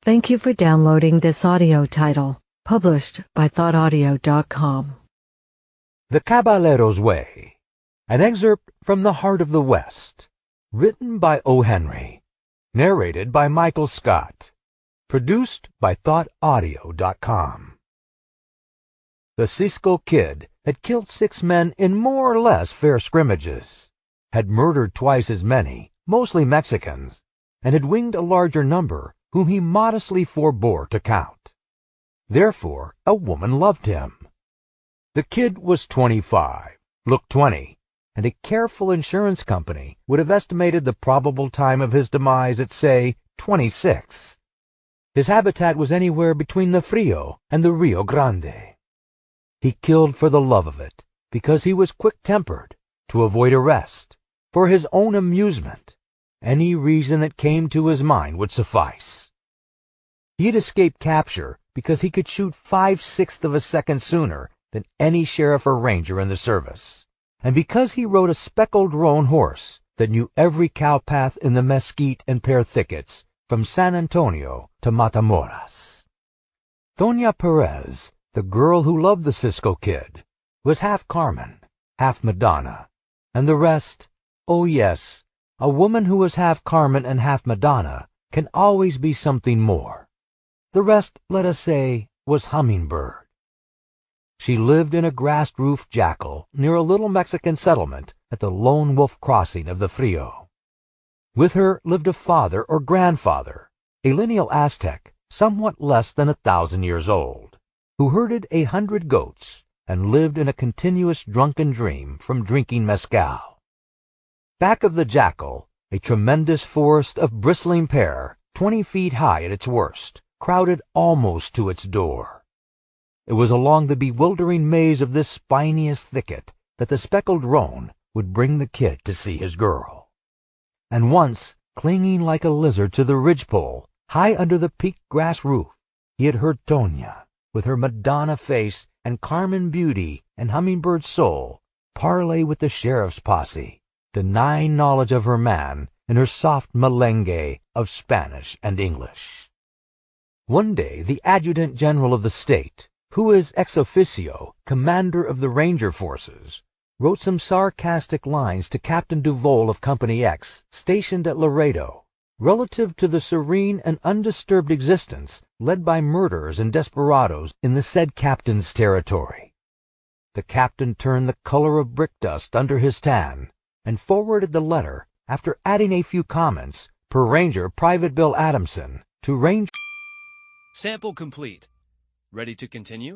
Thank you for downloading this audio title, published by thoughtaudio.com. The Caballeros Way, an excerpt from The Heart of the West, written by O. Henry, narrated by Michael Scott, produced by thoughtaudio.com. The Cisco Kid had killed 6 men in more or less fair scrimmages, had murdered twice as many, mostly Mexicans, and had winged a larger number whom he modestly forbore to count. Therefore, a woman loved him. The Kid was 25, looked 20, and a careful insurance company would have estimated the probable time of his demise at, say, 26. His habitat was anywhere between the Frio and the Rio Grande. He killed for the love of it, because he was quick-tempered, to avoid arrest, for his own amusement. Any reason that came to his mind would suffice. He had escaped capture because he could shoot 5/6 of a second sooner than any sheriff or ranger in the service, and because he rode a speckled roan horse that knew every cow path in the mesquite and pear thickets from San Antonio to Matamoras. Doña Perez, the girl who loved the Cisco Kid, was half Carmen, half Madonna, and the rest, oh yes, a woman who was half Carmen and half Madonna can always be something more. The rest, let us say, was Hummingbird. She lived in a grass-roofed jacal near a little Mexican settlement at the Lone Wolf Crossing of the Frio. With her lived a father or grandfather, a lineal Aztec, somewhat less than 1,000 years old, who herded 100 goats and lived in a continuous drunken dream from drinking mezcal. Back of the jacal, a tremendous forest of bristling pear, 20 feet high at its worst, crowded almost to its door. It was along the bewildering maze of this spiniest thicket that the speckled roan would bring the Kid to see his girl. And once, clinging like a lizard to the ridgepole, high under the peaked grass roof, he had heard Tonia, with her Madonna face and Carmen beauty and Hummingbird soul, parley with the sheriff's posse, denying knowledge of her man in her soft melengue of Spanish and English. One day the adjutant general of the state, who is ex officio commander of the ranger forces, wrote some sarcastic lines to Captain Duvol of Company X, stationed at Laredo, relative to the serene and undisturbed existence led by murderers and desperadoes in the said captain's territory. The captain turned the color of brick dust under his tan, and forwarded the letter, after adding a few comments, per Ranger Private Bill Adamson, to Ranger. Sample complete. Ready to continue?